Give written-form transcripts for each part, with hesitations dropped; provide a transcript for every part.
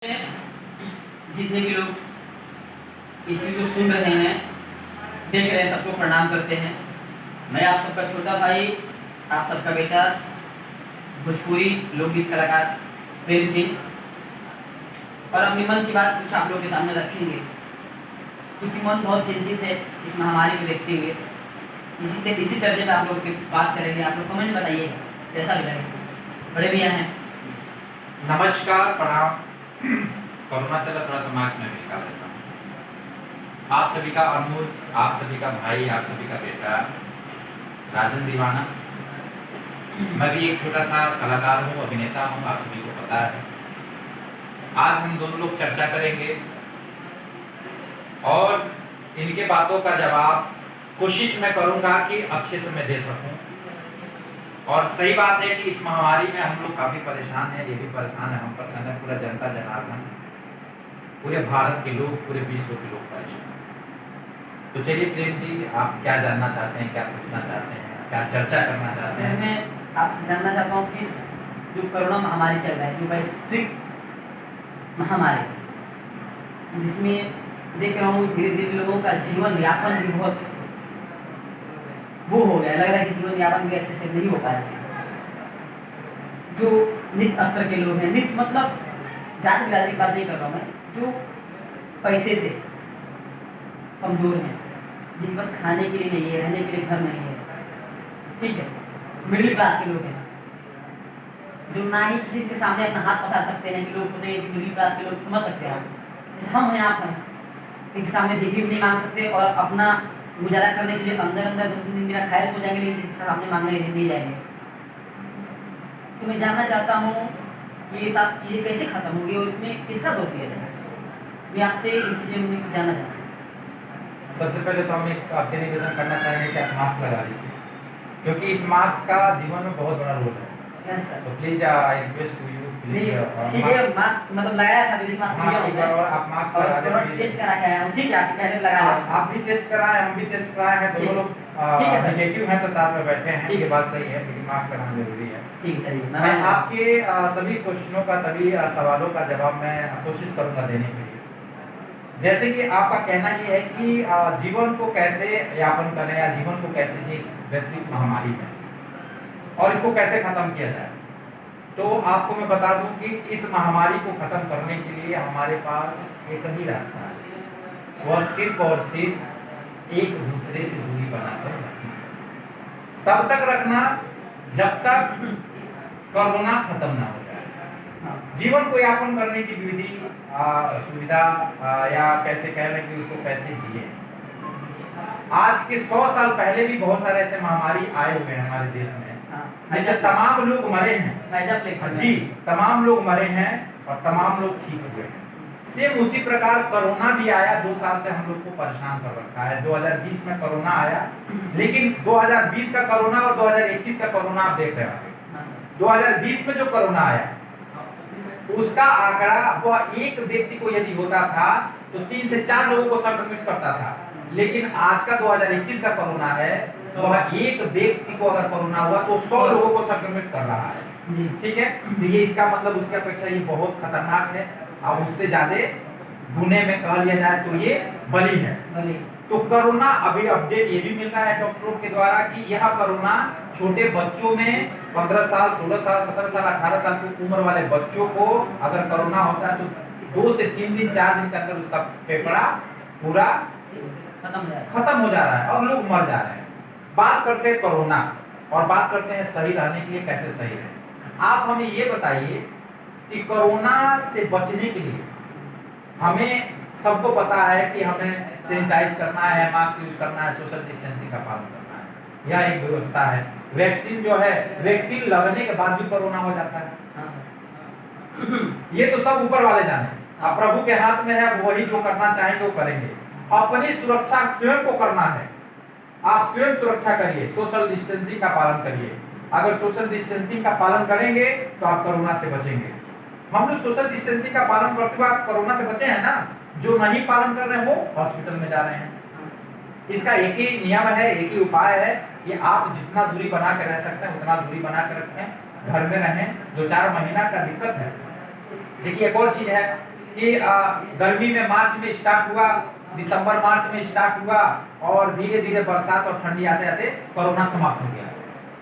जितने भी लोग इस चीज़ को सुन रहे हैं, देख रहे हैं, सबको प्रणाम करते हैं। मैं आप सबका छोटा भाई, आप सबका बेटा, भोजपुरी लोकगीत कलाकार प्रेम सिंह, और अपने मन की बात कुछ आप लोगों के सामने रखेंगे, क्योंकि मन बहुत चिंतित है इस महामारी को देखते हुए। इसी दर्जे में आप लोग से कुछ बात करेंगे। आप लोग कमेंट बताइएगा कैसा भी लगे। बड़े भैया हैं। नमस्कार, प्रणाम। कोरोना चला, थोड़ा सा मास्क में भी निकाल देता हूँ। आप सभी का अनुज, आप सभी का भाई, आप सभी का बेटा राजन दीवाना। मैं भी एक छोटा सा कलाकार हूँ, अभिनेता हूँ, आप सभी को पता है। आज हम दोनों लोग चर्चा करेंगे और इनके बातों का जवाब कोशिश मैं करूंगा कि अच्छे से मैं दे सकूं। और सही बात है कि इस महामारी में हम लोग काफी परेशान हैं, ये भी परेशान है, हम परेशान है, पूरा जनता जनार्दन, पूरे भारत के लोग, पूरे विश्व के लोग परेशान हैं। तो चलिए प्रेम जी, आप क्या जानना चाहते हैं, क्या पूछना चाहते हैं, क्या चर्चा करना चाहते हैं? मैं आपसे जानना चाहता हूँ कि जो कोरोना महामारी चल रहा है, जो वैश्विक महामारी, जिसमें देख रहा हूँ धीरे धीरे लोगों का जीवन यापन भी बहुत वो हो गया, लग रहा है कि जीवन यापन भी अच्छे से नहीं हो पा रहा। जो नीच स्तर के लोग हैं, नीच मतलब जाति बिरादरी की बात नहीं कर रहा हूँ मैं, जो पैसे से कमजोर हैं, जिनके पास खाने के लिए नहीं है, रहने के लिए घर नहीं है, ठीक है, मिडिल क्लास के लोग हैं, जो ना ही किसी के सामने अपना हाथ पसार सकते हैं कि लोग सोचेंगे कि मिडिल क्लास के लोग समझ सकते हैं आप, जैसे हम हैं, आप हैं, किसी सामने भीख भी नहीं मांग सकते और अपना गुजारा करने के लिए अंदर अंदर 2-3 दिन बिना खाए हो जाएंगे, लेकिन किसी से सामने मांगने नहीं जाएंगे। तो मैं जानना चाहता हूँ कि ये सब चीज़ें कैसे खत्म होंगी और इसमें किसका दोष दिया जाए। मैं आपसे इस चीज़ में जानना चाहता हूँ। सबसे पहले तो हम एक आपसे निवेदन करना चाहेंगे कि आप मास्क लगा लीजिए, क्योंकि इस मास्क का जीवन में बहुत बड़ा रोल है। तो please I request to you, ठीक है, मास्क मतलब लगाया था, विजिट मास्क लिया एक बार और आप मास्क लगा लीजिए। टेस्ट करा के आया हूं, ठीक है, आप कहने लगा रहे हैं। आप भी टेस्ट कराए, हम भी टेस्ट कराए हैं, दोनों लोग नेगेटिव हैं, तो साथ में बैठे हैं, ये बात सही है, लेकिन मास्क लगाना जरूरी है। ठीक है सर, मैं आपके सभी क्वेश्चनों का, सभी सवालों का जवाब मैं कोशिश करूंगा देने के लिए। जैसे कि आपका कहना ये है कि जीवन को कैसे यापन करें या जीवन को कैसे जिए इस वैश्विक महामारी में, और इसको कैसे खत्म किया जाए। तो आपको मैं बता दूं कि इस महामारी को खत्म करने के लिए हमारे पास एक ही रास्ता है, वह सिर्फ और सिर्फ एक दूसरे से दूरी बनाकर रखना। तब तक रखना जब तक कोरोना खत्म ना हो जाए। जीवन को यापन करने की विधि, सुविधा, या कैसे कह लें कि उसको कैसे जिए। आज के 100 साल पहले भी बहुत सारे ऐसे महामारी आए हुए हैं हमारे देश में, जिससे तमाम लोग मरे हैं। जी, तमाम लोग मरे हैं और तमाम लोग ठीक हुए हैं। सेम उसी प्रकार कोरोना भी आया, 2 साल से हम लोग को परेशान कर रखा है। 2020 में कोरोना आया, लेकिन 2020 का कोरोना और 2021 का कोरोना आप देख रहे हैं। 2020 में जो कोरोना आया, उसका आंकड़ा वह एक व्यक्ति को यदि होता था तो 3 से 4 लोगों को संक्रमित करता था, लेकिन आज का 2021 का कोरोना है, वह एक व्यक्ति को अगर कोरोना हुआ तो 100 लोगों को संक्रमित कर रहा है। ठीक है, तो ये इसका मतलब उसके अपेक्षा ये बहुत खतरनाक है, और उससे ज्यादा गुने में कह लिया जाए तो ये बली है। तो कोरोना अभी अपडेट ये भी मिल रहा है डॉक्टरों के द्वारा कि यह कोरोना छोटे बच्चों में 15 साल, 16 साल, 17 साल, 18 साल की उम्र वाले बच्चों को अगर कोरोना होता है तो 2 से 3 दिन, 4 दिन के अंदर उसका फेफड़ा पूरा खत्म हो जा रहा है और लोग मर जा रहे हैं। बात करते हैं कोरोना और बात करते हैं सही रहने के लिए कैसे सही है। आप हमें ये बताइए कि कोरोना से बचने के लिए हमें सबको पता है कि हमें सैनिटाइज करना है, मास्क यूज करना है, सोशल डिस्टेंसिंग का पालन करना है, यह एक व्यवस्था है। वैक्सीन जो है, वैक्सीन लगने के बाद भी कोरोना हो जाता है। ये तो सब ऊपर वाले जाने, अब प्रभु के हाथ में है, वही जो करना चाहेंगे वो करेंगे। अपनी सुरक्षा स्वयं को करना है, आप स्वयं सुरक्षा करिए, सोशल डिस्टेंसिंग का पालन करिए। अगर सोशल डिस्टेंसिंग का पालन करेंगे तो आप कोरोना से बचेंगे। हम लोग सोशल डिस्टेंसिंग का पालन करते हुए आप कोरोना से बचे हैं ना। जो नहीं पालन कर रहे हैं वो हॉस्पिटल में जा रहे हैं। इसका एक ही नियम है, एक ही उपाय है कि आप जितना दूरी बना के रह सकते हैं उतना दूरी बना के रखें, घर में रहें। 2-4 महीना का दिक्कत है। देखिए एक और चीज है, कि गर्मी में मार्च में स्टार्ट हुआ, दिसंबर मार्च में स्टार्ट हुआ और धीरे धीरे बरसात और ठंडी आते आते कोरोना समाप्त हो गया।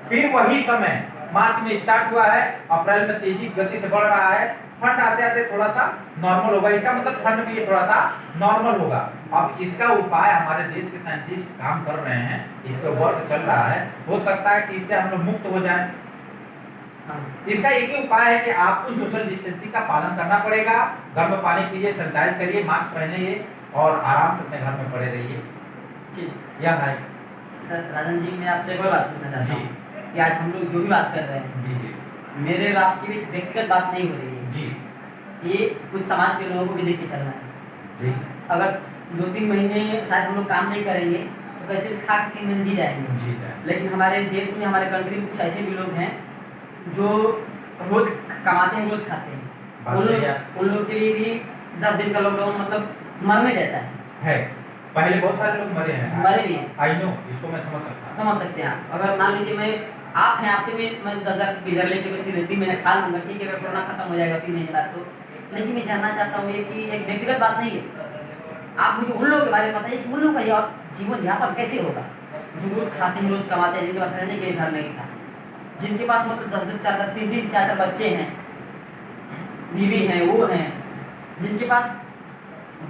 फिर वही समय मार्च में स्टार्ट हुआ है, अप्रैल में तेजी गति से बढ़ रहा है, ठंड आते आते थोड़ा सा नॉर्मल होगा। इसका मतलब ठंड भी थोड़ा सा नॉर्मल होगा। अब इसका उपाय हमारे देश के साइंटिस्ट काम कर रहे हैं, इस पर वर्क चल रहा है। हो सकता है कि इससे हम लोग मुक्त हो जाएं। इसका एक ही उपाय है कि आपको सोशल डिस्टेंसिंग का पालन करना पड़ेगा। घर में पानी पीजिए, सैनिटाइज करिए, मास्क पहनिए और आराम से अपने घर में पड़े रहिए। ठीक यह है सर। राजन जी, मैं आपसे एक और बात पूछना चाहता हूँ कि आज हम लोग जो भी बात कर रहे हैं, जी जी मेरे और आपके बीच व्यक्तिगत बात नहीं हो रही है जी ये कुछ समाज के लोगों को भी देख के चलना है। जी अगर 2-3 महीने शायद हम लोग काम नहीं करेंगे तो कैसे भी खा के 3 दिन जी जाएंगे। जी लेकिन हमारे देश में, हमारे कंट्री में कुछ ऐसे भी लोग हैं जो रोज कमाते हैं, रोज खाते हैं। उन लोग के लिए भी 10 दिन का लॉकडाउन मतलब मरने जैसा है। पहले बहुत सारे लोग मरे हैं, मरे भी हैं। आई नो, इसको मैं समझ सकता हूँ। समझ सकते हैं आप। अगर मान लीजिए आप हैं, आपसे भी मैं 10,000 लेके 3 महीने खा लूंगा, ठीक है, अगर कोरोना खत्म हो जाएगा 3 महीने बाद तो। लेकिन मैं जानना चाहता हूँ ये कि एक व्यक्तिगत बात नहीं है, आप मुझे उन लोगों के बारे में बताइए कि उन लोगों का जीवन यापन कैसे होगा जो रोज खाते हैं, रोज कमाते हैं, जिनके पास रहने के लिए घर नहीं था, जिनके पास मतलब 10-10, 4-4, 3-3, 4-4 बच्चे हैं, बीवी हैं, वो हैं, जिनके पास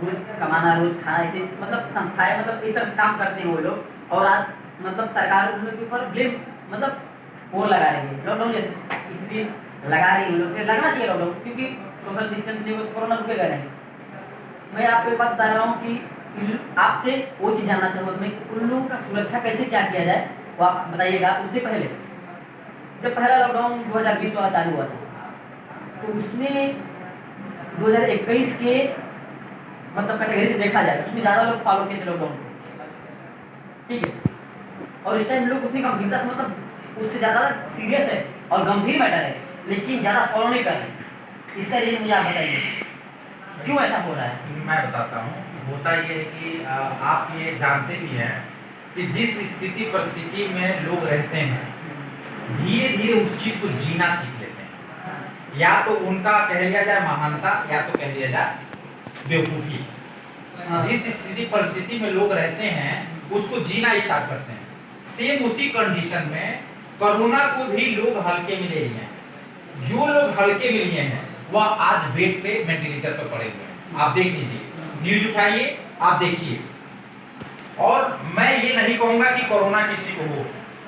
रोज कमाना, रोज खाना, ऐसे मतलब संस्थाएं मतलब इस तरह से काम करते हैं वो लोग। और आज मतलब सरकार उन लोग के ऊपर ब्लेम मतलब वो लगा रही है, लॉकडाउन जैसे स्थिति लगा रही है उन लोग। फिर लगना चाहिए लॉकडाउन, क्योंकि सोशल डिस्टेंस नहीं हो तो कोरोना रुकेगा नहीं। मैं आपको एक बात बता रहा हूँ कि आपसे वो चीज़ जानना चाहूँगा मैं कि उन लोगों का सुरक्षा कैसे क्या किया जाए, वो आप बताइएगा। उससे पहले जब पहला लॉकडाउन 2020 वाला चालू हुआ था तो उसमें 2021 के मतलब कैटेगरी से देखा जाए उसमें ज़्यादा लोग फॉलो किए थे लॉकडाउन को, ठीक है। और इस टाइम लोग उतनी गंभीरता से मतलब उससे ज़्यादा सीरियस है और गंभीर मैटर है, लेकिन ज़्यादा फॉलो नहीं कर रहे। इसका रीजन मुझे आप बताइए, क्यों ऐसा हो रहा है? मैं बताता हूँ। होता ये है कि आप ये जानते भी हैं कि जिस स्थिति परिस्थिति में लोग रहते हैं, धीरे धीरे उस चीज को जीना सीख लेते हैं। या तो उनका कह लिया जाए महानता, या तो कह लिया जाए बेवकूफी। जिस स्थिति परिस्थिति में लोग रहते हैं उसको जीना स्टार्ट करते हैं। सेम उसी कंडीशन में कोरोना को भी लोग हल्के में ले लिए हैं। जो लोग हल्के में लिए हैं वह आज बेड पे वेंटिलेटर पर पड़े हुए हैं। आप देख लीजिए, न्यूज उठाइए, आप देखिए। और मैं ये नहीं कहूंगा कि कोरोना किसी को हो,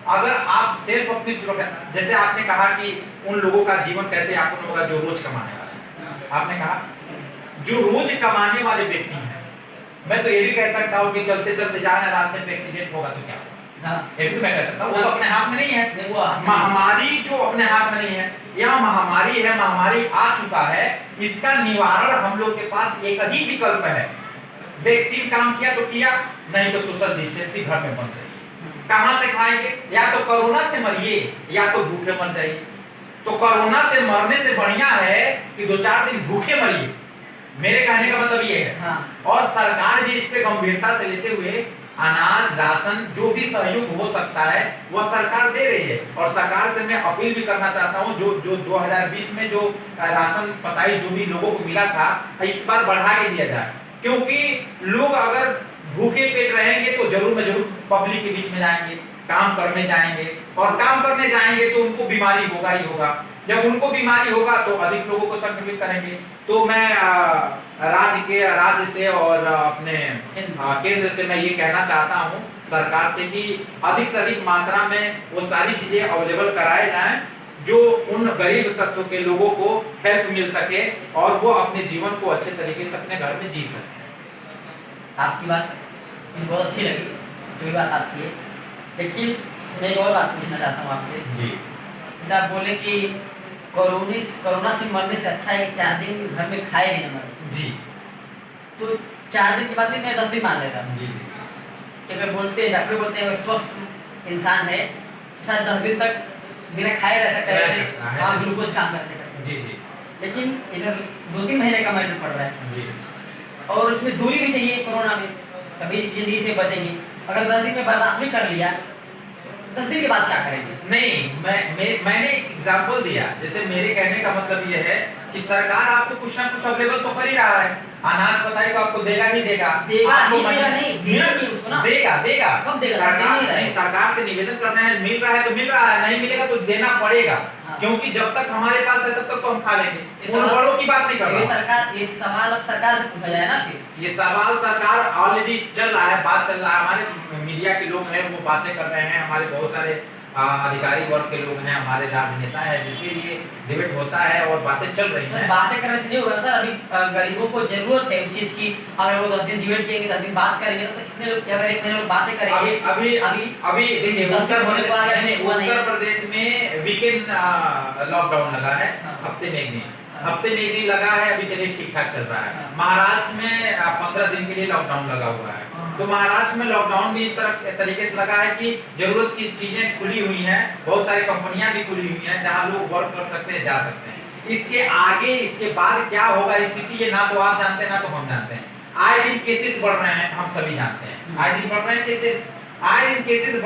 अगर आप सिर्फ अपनी सुरक्षा, जैसे आपने कहा कि उन लोगों का जीवन कैसे यापन होगा जो रोज कमाने वाले, आपने कहा जो रोज कमाने वाले व्यक्ति हैं, मैं तो ये भी कह सकता हूँ कि चलते चलते जा रहे रास्ते पे एक्सीडेंट होगा तो क्या होगा, ये भी तो मैं कह सकता हूँ। वो तो अपने हाथ में नहीं है। महामारी जो अपने हाथ में नहीं है, यह महामारी है, महामारी आ चुका है, इसका निवारण हम लोग के पास एक ही विकल्प है। वैक्सीन काम किया तो किया, नहीं तो सोशल डिस्टेंसिंग घर में बंद रहिए। कहां से खाएंगे? या तो कोरोना से मरिए या तो भूखे मर जाइए। तो कोरोना से मरने से बढ़िया है कि 2-4 दिन भूखे मरिए। मेरे कहने का मतलब ये है। हाँ। और सरकार भी इस पे गंभीरता से लेते हुए अनाज, राशन, जो भी सहयोग हो सकता है वह सरकार दे रही है। और सरकार से मैं अपील भी करना चाहता हूं, जो 2020 में जो राशन पताई जो भी लोगों को मिला था, इस बार बढ़ा के दिया जाए। क्योंकि लोग अगर भूखे पेट रहेंगे तो जरूर में जरूर पब्लिक के बीच में जाएंगे, काम करने जाएंगे, और काम करने जाएंगे तो उनको बीमारी होगा ही होगा। जब उनको बीमारी होगा तो अधिक लोगों को संक्रमित करेंगे। तो मैं राज्य से और अपने केंद्र से मैं ये कहना चाहता हूँ सरकार से कि अधिक से अधिक मात्रा में वो सारी चीजें अवेलेबल कराए जाएं जो उन गरीब तत्व के लोगों को हेल्प मिल सके और वो अपने जीवन को अच्छे तरीके से अपने घर में जी सके। आपकी बात मुझे बहुत अच्छी लगी, जो भी बात आपकी है, लेकिन मैं एक और बात पूछना चाहता हूँ आपसे। जी। जैसे आप बोले कि कोरोना से मरने से अच्छा है कि 4 दिन घर में खाए भी न मरे। जी। तो 4 दिन के बाद भी मैं 10 दिन मान लेता हूँ। जी। कि अगर डॉक्टर बोलते हैं स्वस्थ इंसान है शायद 10 दिन तक बिना खाए रह सकता है, हाँ, ग्लूकोज काम करते हैं। जी जी। लेकिन इधर 2-3 महीने का मैटर पड़ रहा है। जी। और उसमें दूरी भी चाहिए कोरोना में, तभी जिंदगी से बचेंगे। अगर 10 दिन में बर्दाश्त भी कर लिया 10 दिन के बाद क्या करेंगे? नहीं, मैंने एग्जांपल दिया। जैसे मेरे कहने का मतलब ये है कि सरकार आपको कुछ ना कुछ अवेलेबल तो कर ही रहा है। अनाज बताइए तो आपको देगा ही देगा। देगा आपको ही देगा नहीं, देना चाहिए उसको ना। देगा देगा। कब देगा? सरकार नहीं रहा है। नहीं, सरकार से निवेदन करना है, मिल रहा है तो मिल रहा है, नहीं मिलेगा तो देना पड़ेगा। हाँ। क्योंकि जब तक हमारे पास है तब तक तो हम खा लेंगे। ये उन सवाल- बड़ों की बात नहीं कर ये रहा। सरकार, ये सवाल अब सरकार से पूछा जाए ना फिर। ये सवाल सरकार ऑलरेडी चल रहा है, बात चल रहा है। हमारे मीडिया के लोग हैं वो बातें कर रहे हैं, हमारे बहुत सारे अधिकारी वर्ग के लोग हैं, हमारे राजनेता हैं, जिसके लिए डिबेट होता है और बातें चल रही हैं। बातें करने से नहीं होगा ना सर। अभी गरीबों को जरूरत है उस चीज की। अगर वो 10 दिन डिबेट करेंगे, 10 दिन बात करेंगे, तो कितने लोग, अगर एक महीने लोग बातें करेंगे। अभी अभी अभी अभी देखिए 10 दिन उत्तर होने को आ गया, प्रदेश हुआ नहीं। उत्तर प्रदेश में वीकेंड लॉकडाउन लगा है, हाँ। हफ्ते में एक दिन। हाँ। हफ्ते में एक दिन लगा है, अभी चलिए ठीक ठाक चल रहा है। हाँ। महाराष्ट्र में 15 दिन के लिए लॉकडाउन लगा हुआ है। हाँ। तो महाराष्ट्र में लॉकडाउन भी इस तरह तरीके से लगा है कि जरूरत की चीजें खुली हुई हैं, बहुत सारी कंपनियां भी खुली हुई हैं जहां लोग वर्क कर सकते हैं, जा सकते हैं। इसके आगे इसके बाद क्या होगा स्थिति, ये ना तो आप जानते हैं ना तो हम जानते हैं। आए दिन केसेस बढ़ रहे हैं, हम सभी जानते हैं। आए दिन बढ़ रहे हैं केसेस, आए दिन केसेस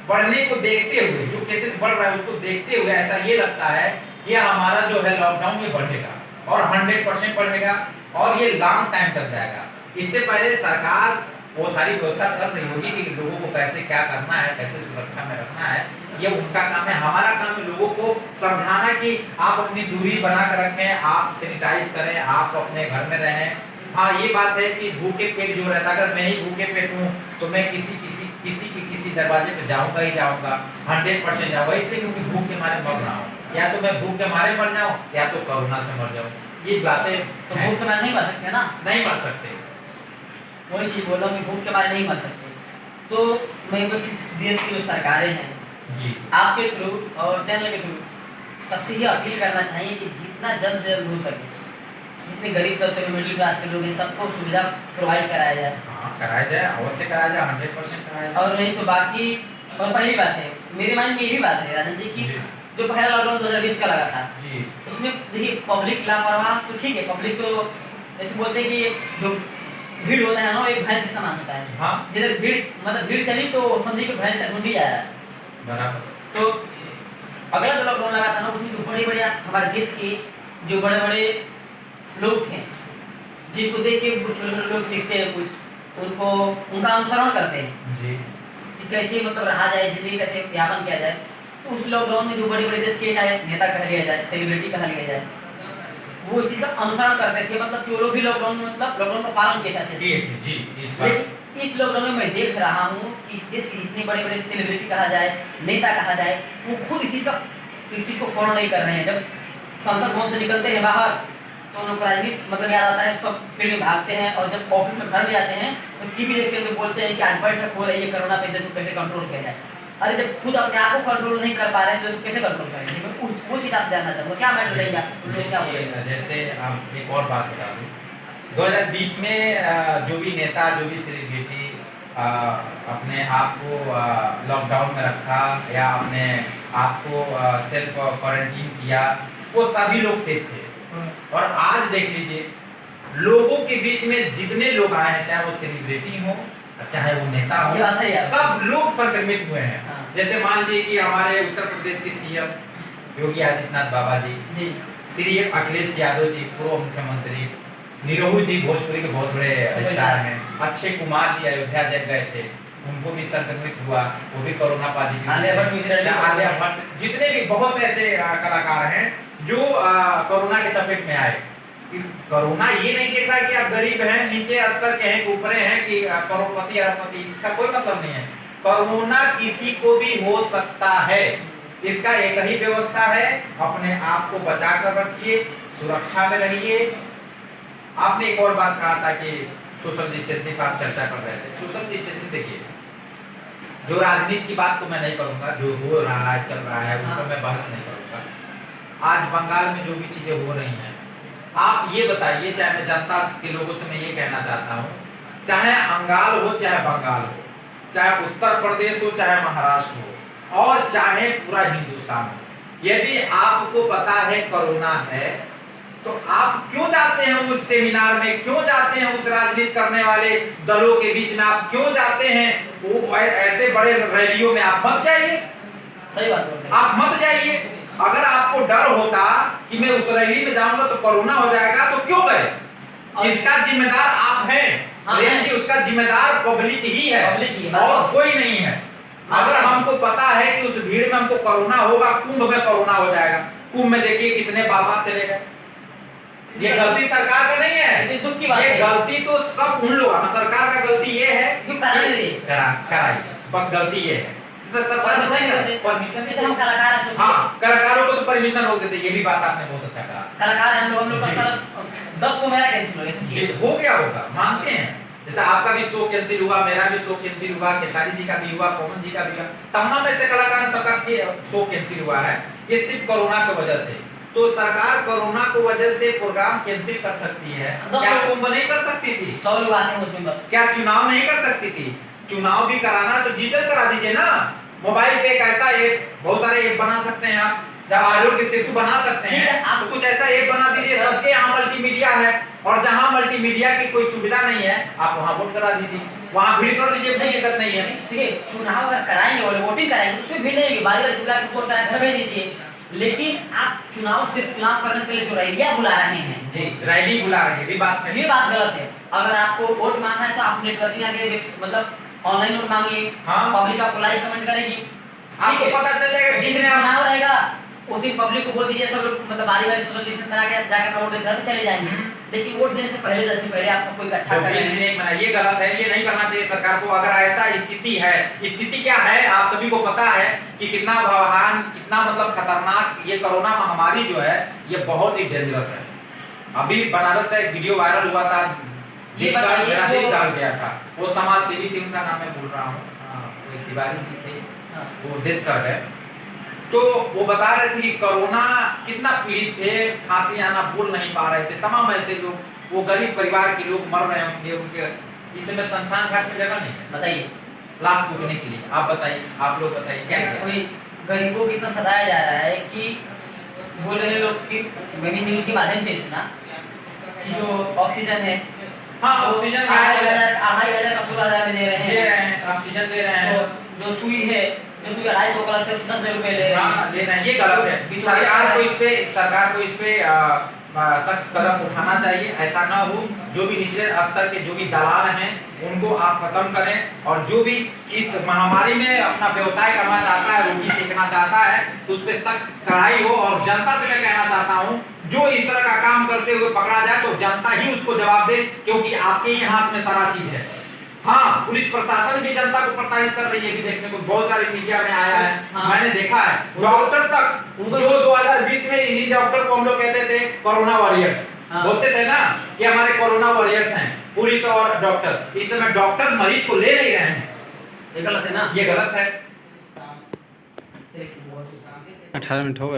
बढ़ने को देखते हुए, जो केसेस बढ़ रहा है उसको देखते हुए ऐसा ये लगता है कि हमारा जो है लॉकडाउन ये बढ़ेगा और 100% बढ़ेगा और ये लॉन्ग टाइम तक जाएगा। इससे पहले सरकार वो सारी व्यवस्था कर रही होगी कि लोगों को कैसे क्या करना है, कैसे सुरक्षा में रखना है, ये उनका काम है। हमारा काम है लोगों को समझाना कि आप अपनी दूरी बना कर रखें, आप सैनिटाइज करें, आप अपने घर में रहें। हाँ, ये बात है कि भूखे पेट जो रहता है, अगर मैं ही भूखे पेट हूँ तो मैं किसी दरवाजे पे जाऊंगा ही जाऊंगा, 100% जाऊंगा, इसलिए क्योंकि भूख के मारे मर रहा हूँ। या तो मैं भूख के मारे मर जाऊं या तो कोरोना से मर जाऊं। ये बातें तो भूख के मारे नहीं मर सकते ना। नहीं मर सकते। वही चीज बोल रहा हूँ कि भूख के मारे नहीं मर सकते। तो मैं बस इस देश की जो सरकारें हैं जी, आपके थ्रू और चैनल के थ्रू सबसे ये अपील करना चाहिए कि जितना जल्द से जल्द हो सके, जितने गरीब तबके के मिडिल क्लास के लोग हैं सबको सुविधा प्रोवाइड कराया जाए। हाँ, कराया जाए, अवश्य कराया जाए, 100% कराया जाए। और नहीं तो बाकी, और पहली बात है मेरे माइंड में ये भी बात है राजन जी की, जो पहला लॉकडाउन 2020 का लगा था जी, उसमें देखिए पब्लिक लापरवाह तो ठीक है, पब्लिक तो ऐसे बोलते हैं कि जो भीड़ होता है ना एक भैंस के समान होता है। हाँ, जिधर भीड़ मतलब भीड़ चली तो समझिए कि भैंस का झुंड ही जा रहा है। बराबर। तो अगला जो लॉकडाउन लगा था ना उसमें जो बड़े बड़े हमारे देश के जो बड़े बड़े लोग थे, जिनको देख के छोटे छोटे लोग सीखते हैं, कुछ उनको उनका अनुसरण करते हैं जी, कि कैसे मतलब रहा जाए, जिंदगी कैसे यापन किया जाए। तो उस लॉकडाउन में जो बड़े बड़े देश के चाहे नेता कह लिया जाए, सेलिब्रिटी कह लिया जाए, वो इस चीज का अनुसरण करते थे। मतलब कि वो लोग भी लॉकडाउन में मतलब लॉकडाउन का पालन किया था अच्छे से। जी, इस बार लेकिन इस लॉकडाउन में मैं देख रहा हूँ कि इस देश के जितने बड़े बड़े सेलिब्रिटी कहा जाए, नेता कहा जाए, वो खुद इस चीज को फॉलो नहीं कर रहे हैं। जब संसद भवन से निकलते हैं बाहर तो उन लोग को राजनीति मतलब याद आता है, सब फील्ड में भागते हैं। और जब ऑफिस में घर भी आते हैं तो टीवी देखते हैं तो बोलते हैं कि आज बैठक हो रही है कोरोना पे, इसको कैसे कंट्रोल किया जाए। अरे जब खुद अपने आप को कंट्रोल नहीं कर पा रहे हैं तो इसको कैसे कंट्रोल करेंगे? मैं वो चीज आप जानना चाहूँगा, क्या मैटर रहेगा, क्या बोलेगा? जैसे आप एक और बात बता दूं, 2020 में जो भी नेता, जो भी सेलिब्रिटी अपने आप को लॉकडाउन में रखा या अपने आप को सेल्फ क्वारंटीन किया, वो सभी लोग सेफ थे। और आज देख लीजिए लोगों के बीच में जितने लोग आए हैं, चाहे वो सेलिब्रिटी हो चाहे वो नेता हो, ये बात सही है। सब लोग संक्रमित हुए हैं। हाँ। जैसे मान लीजिए कि हमारे उत्तर प्रदेश के सीएम योगी आदित्यनाथ बाबा जी, श्री अखिलेश यादव जी पूर्व मुख्यमंत्री, निरहुल जी भोजपुरी के बहुत बड़े स्टार हैं, अक्षय कुमार जी अयोध्या जब गए थे उनको भी संक्रमित हुआ, वो भी कोरोना पॉजिटिव। आलिया भट्ट, जितने भी बहुत ऐसे कलाकार हैं जो कोरोना के चपेट में आए। कोरोना ये नहीं देख रहा कि आप गरीब हैं, नीचे स्तर के हैं, ऊपरे हैं, कि करोड़पति अरबपति, इसका कोई मतलब नहीं है। कोरोना किसी को भी हो सकता है। इसका एक ही व्यवस्था है, अपने आप को बचा कर रखिए, सुरक्षा में रहिए। आपने एक और बात कहा था कि सोशल डिस्टेंसिंग पर आप चर्चा कर रहे थे। सोशल डिस्टेंसिंग देखिए, जो राजनीति की बात को मैं नहीं करूंगा, जो हो रहा है चल रहा है उस पर मैं बहस नहीं करूंगा। आज बंगाल में जो भी चीजें हो रही हैं, आप ये बताइए, चाहे मैं जनता के लोगों से मैं ये कहना चाहता हूँ, चाहे अंगाल हो चाहे बंगाल हो, चाहे उत्तर प्रदेश हो चाहे महाराष्ट्र हो, और चाहे पूरा हिंदुस्तान हो, यदि आपको पता है कोरोना है तो आप क्यों जाते हैं उस सेमिनार में, क्यों जाते हैं उस राजनीति करने वाले दलों के बीच में, आप क्यों जाते हैं वो ऐसे बड़े रैलियों में? आप मत जाइए, सही बात बोल रहे हैं। आप मत जाइए। अगर आपको डर होता कि मैं उस रैली में जाऊंगा तो कोरोना हो जाएगा तो क्यों गए? इसका जिम्मेदार आप हैं प्रेम जी, उसका जिम्मेदार पब्लिक ही है और कोई नहीं है। अगर हमको पता है कि उस भीड़ में हमको कोरोना होगा, कुंभ में कोरोना हो जाएगा, कुंभ में देखिए कितने बाबा चले गए। ये गलती सरकार का नहीं है, दुख की बात है। ये गलती तो सब उन लोग, सरकार का गलती ये है क्यों कराइए, कराइए, बस गलती ये है। परमिशन जैसे हम कलाकार हैं, हाँ, कलाकारों को तो परमिशन रोक देते, ये भी बात आपने बहुत अच्छा कहा। कलाकार हैं हम लोग का सारा 10 को मेरा कैंसिल हो गया, हो गया होगा, मानते हैं। जैसे आपका भी शो कैंसिल हुआ, मेरा भी शो कैंसिल हुआ, केसारी जी का भी हुआ, पवन जी का भी हुआ, तमाम ऐसे कलाकार सबका शो कैंसिल हुआ है, ये सिर्फ कोरोना की वजह से। तो सरकार कोरोना की वजह से प्रोग्राम कैंसिल कर सकती है, क्या कुंभ नहीं कर सकती थी? 100 लोग आते हैं उसमें बस। क्या चुनाव नहीं कर सकती थी? चुनाव भी कराना तो डिजिटल करा दीजिए ना। मोबाइल पे एक ऐसा ऐप, बहुत सारे ऐप बना सकते हैं आप, जब आरोग्य सेतु बना सकते हैं, तो कुछ ऐसा ऐप बना दीजिए। सबके यहाँ मल्टीमीडिया है, और जहाँ मल्टीमीडिया की कोई सुविधा नहीं है आप वहाँ वोट करा दीजिए, वहाँ भीड़ कर लीजिए, कोई दिक्कत नहीं है। देखिए चुनाव अगर कराएंगे और वोटिंग कराएंगे उसमें भीड़ नहीं होगी, बारी-बारी बुला के सपोर्ट करा घर भेज दीजिए। लेकिन आप चुनाव सिर्फ चुनाव करने के लिए जो रैलियां बुला रहे हैं, जी रैली बुला रहे हैं, ये बात गलत है। अगर आपको वोट मांगना है तो आप नेटवर्किंग आगे मतलब ऑनलाइन वोट मांगिए, पब्लिक आपको लाइक कमेंट करेगी, आपको पता चल जाएगा जिस दिन चुनाव रहेगा उस दिन पब्लिक को बोल दीजिए, सब लोग मतलब बारी-बारी सोशल डिस्टेंस बना के जाकर वोट घर पे चले जाएंगे। लेकिन वोट देने से पहले 10 दिन पहले आप सबको इकट्ठा कर लें, ये गलत है, ये नहीं करना चाहिए सरकार को। अगर ऐसा स्थिति है, स्थिति क्या है आप सभी को पता है कि कितना भयावह, कितना मतलब खतरनाक ये कोरोना महामारी जो है ये बहुत ही डेंजरस है। अभी बनारस से एक वीडियो वायरल हुआ था, ये बताइए जो डाल गया था, वो समाज सेवी थे, उनका नाम मैं भूल रहा हूँ, तिवारी जी थे, वो डेथ कर गए। तो वो बता रहे थे कि कोरोना कितना पीड़ित थे, खांसी आना, बोल नहीं पा रहे थे, तमाम ऐसे लोग, वो गरीब परिवार के लोग मर रहे होंगे, उनके इस समय शमशान घाट में जगह नहीं है, बताइए लाश फूकने के लिए। आप बताइए, आप लोग बताइए क्या है? कोई गरीबों को इतना सताया जा रहा है कि बोल रहे लोग कि मैंने न्यूज़ के माध्यम से सुना कि जो ऑक्सीजन है, हाँ ऑक्सीजन 2,500 का 16,000 में दे रहे हैं, ऑक्सीजन दे रहे हैं। जो सुई है, जो सुई 250 का लगता है 10,000 रुपए ले रहे हैं। हाँ ले रहे हैं, ये गलत है। सरकार को इस पे सख्त कदम उठाना चाहिए, ऐसा ना हो। जो भी निचले स्तर के जो भी दलाल हैं उनको आप खत्म करें, और जो भी इस महामारी में अपना व्यवसाय करना चाहता है, रोटी सीखना चाहता है, तो उस पर सख्त कड़ाई हो। और जनता से मैं कहना चाहता हूँ, जो इस तरह का काम करते हुए पकड़ा जाए तो जनता ही उसको जवाब दे, क्योंकि आपके ही हाथ में सारा चीज है। हाँ, पुलिस प्रशासन भी जनता को प्रताड़ित कर रही है, भी देखने को बहुत सारे मीडिया में आया है। हाँ। मैंने देखा है, डॉक्टर तक जो 2020 में इन्हीं डॉक्टर को हम लोग कहते थे कोरोना वॉरियर्स, बोलते थे ना कि हमारे कोरोना वॉरियर्स हैं, पुलिस और डॉक्टर। इस समय डॉक्टर मरीज को ले नहीं रहे हैं, ये गलत है ना, ये गलत है। 18 मिनट हो गए।